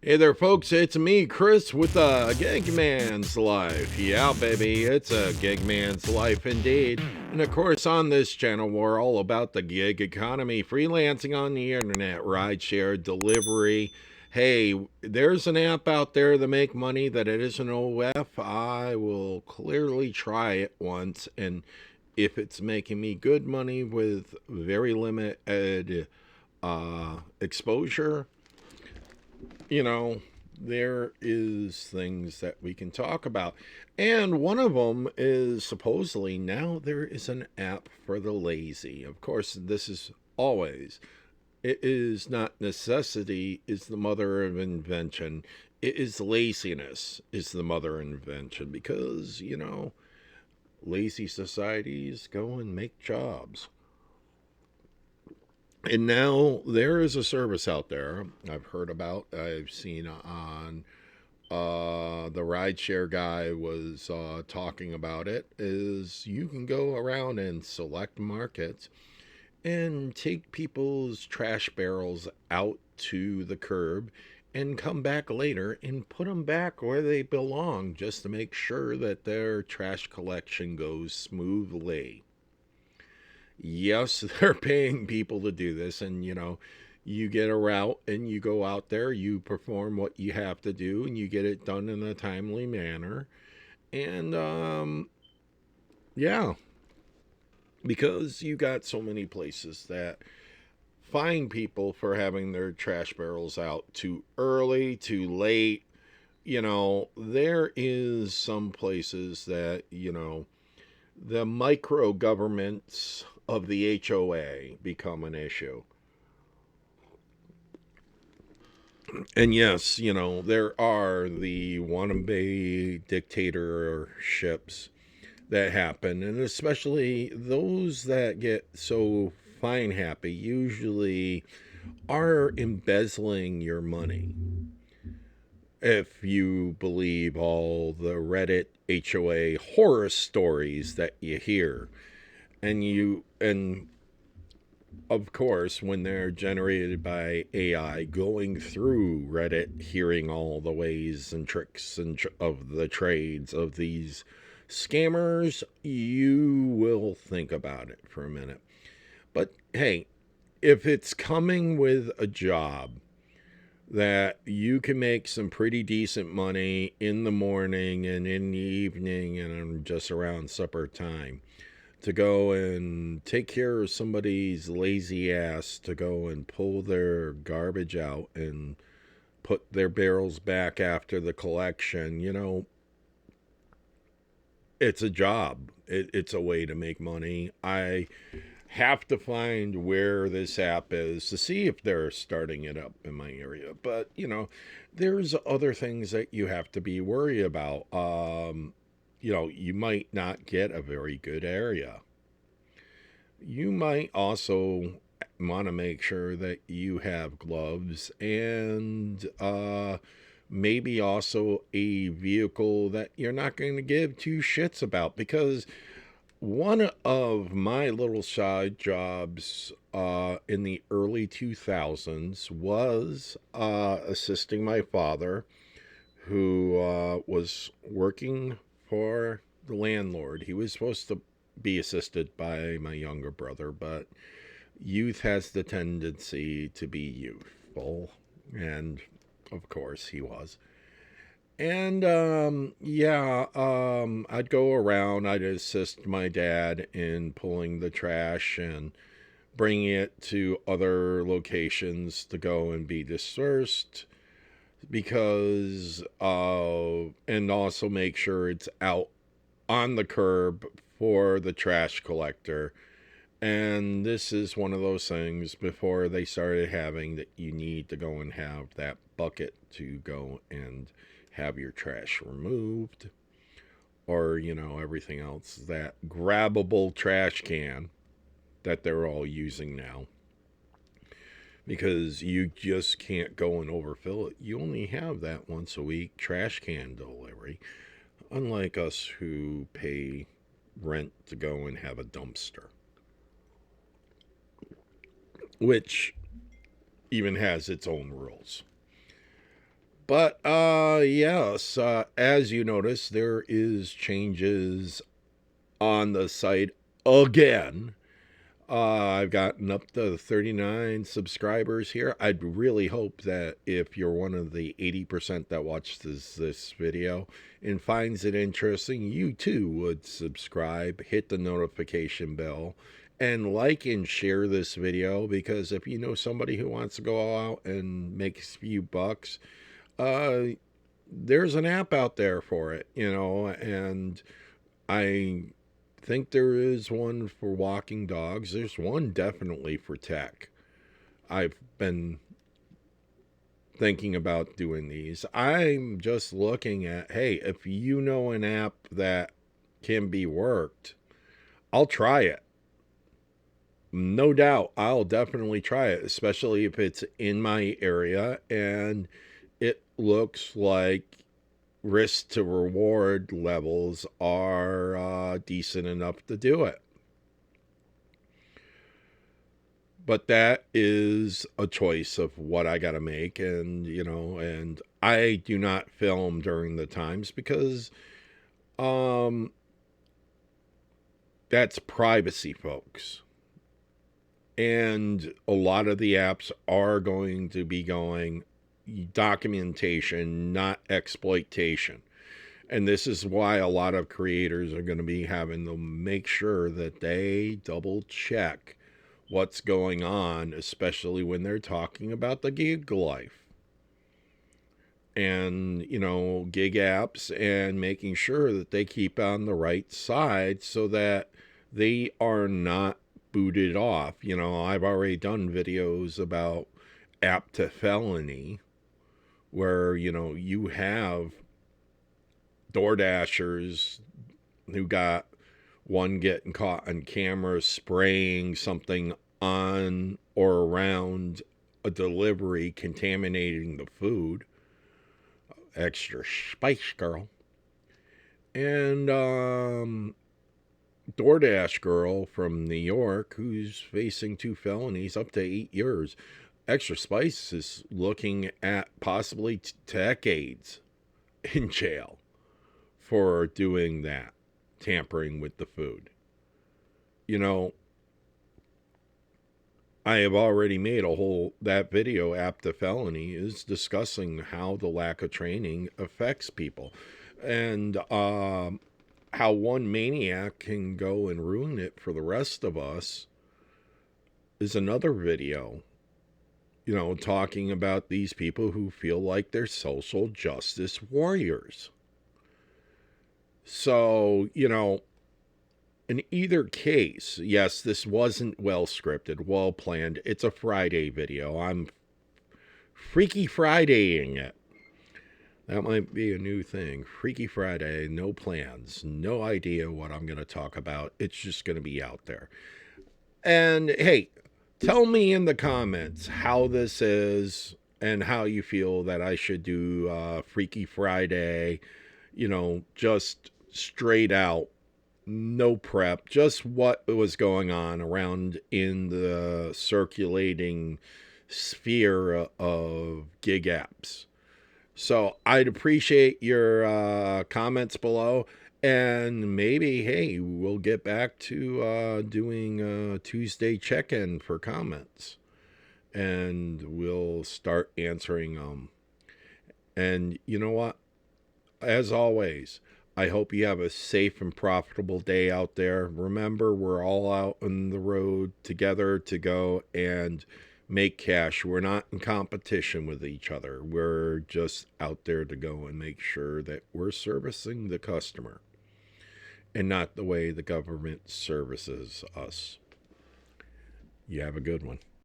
Hey there, folks. It's me, Chris, with a Gig Man's Life. Yeah, baby, it's a Gig Man's Life indeed. And of course, on this channel, we're all about the gig economy, freelancing on the internet, rideshare, delivery. Hey, there's an app out there to make money that it isn't OF. I will clearly try it once, and if it's making me good money with very limited exposure, you know, there is things that we can talk about. And one of them is supposedly now there is an app for the lazy. Of course, this is always, it is not necessity is the mother of invention. It is laziness is the mother of invention because, lazy societies go and make jobs. And now there is a service out there I've heard about, I've seen on the rideshare guy was talking about it, is you can go around and select markets and take people's trash barrels out to the curb and come back later and put them back where they belong just to make sure that their trash collection goes smoothly. Yes, they're paying people to do this, and you get a route and you go out there, you perform what you have to do, and you get it done in a timely manner. And yeah, because you got so many places that fine people for having their trash barrels out too early, too late. There is some places that, the micro governments of the HOA become an issue. And yes, there are the wannabe dictatorships that happen, and especially those that get so fine happy usually are embezzling your money. If you believe all the Reddit HOA horror stories that you hear, and of course, when they're generated by AI, going through Reddit, hearing all the ways and tricks of the trades of these scammers, you will think about it for a minute. But hey, if it's coming with a job that you can make some pretty decent money in the morning and in the evening and just around supper time, to go and take care of somebody's lazy ass to go and pull their garbage out and put their barrels back after the collection, it's a job. It's a way to make money. I have to find where this app is to see if they're starting it up in my area. But, there's other things that you have to be worried about. You might not get a very good area. You might also want to make sure that you have gloves and maybe also a vehicle that you're not going to give two shits about, because one of my little side jobs in the early 2000s was assisting my father, who was working for the landlord. He was supposed to be assisted by my younger brother, but youth has the tendency to be youthful. And of course, he was. And yeah, I'd go around, I'd assist my dad in pulling the trash and bringing it to other locations to go and be dispersed, because and also make sure it's out on the curb for the trash collector. And this is one of those things before they started having that you need to go and have that bucket to go and have your trash removed, or everything else, that grabbable trash can that they're all using now, because you just can't go and overfill it. You only have that once a week trash can delivery, unlike us who pay rent to go and have a dumpster, which even has its own rules. But yes, as you notice, there is changes on the site again. I've gotten up to 39 subscribers here. I'd really hope that if you're one of the 80% that watches this video and finds it interesting, you too would subscribe, hit the notification bell, and like and share this video, because if you know somebody who wants to go out and make a few bucks, uh, there's an app out there for it, and I think there is one for walking dogs. There's one definitely for tech. I've been thinking about doing these. I'm just looking at, hey, if you know an app that can be worked, I'll try it. No doubt, I'll definitely try it, especially if it's in my area and it looks like risk to reward levels are decent enough to do it. But that is a choice of what I got to make. And I do not film during the times because that's privacy, folks. And a lot of the apps are going to be going documentation, not exploitation. And this is why a lot of creators are going to be having to make sure that they double check what's going on, especially when they're talking about the gig life and, gig apps, and making sure that they keep on the right side so that they are not booted off. I've already done videos about app to felony where, you have DoorDashers who got one getting caught on camera spraying something on or around a delivery, contaminating the food. Extra spice, girl. And DoorDash girl from New York who's facing 2 felonies, up to 8 years. Extra Spice is looking at possibly decades in jail for doing that, tampering with the food. I have already made that video, App to Felony, is discussing how the lack of training affects people. And how one maniac can go and ruin it for the rest of us is another video. Talking about these people who feel like they're social justice warriors. So, in either case, yes, this wasn't well scripted, well planned. It's a Friday video. I'm Freaky Fridaying it. That might be a new thing. Freaky Friday, no plans, no idea what I'm going to talk about. It's just going to be out there. And hey, tell me in the comments how this is and how you feel that I should do Freaky Friday, just straight out, no prep, just what was going on around in the circulating sphere of gig apps. So I'd appreciate your comments below, and maybe, hey, we'll get back to doing a Tuesday check-in for comments, and we'll start answering them. And you know what? As always, I hope you have a safe and profitable day out there. Remember, we're all out on the road together to go and make cash. We're not in competition with each other. We're just out there to go and make sure that we're servicing the customer and not the way the government services us. You have a good one.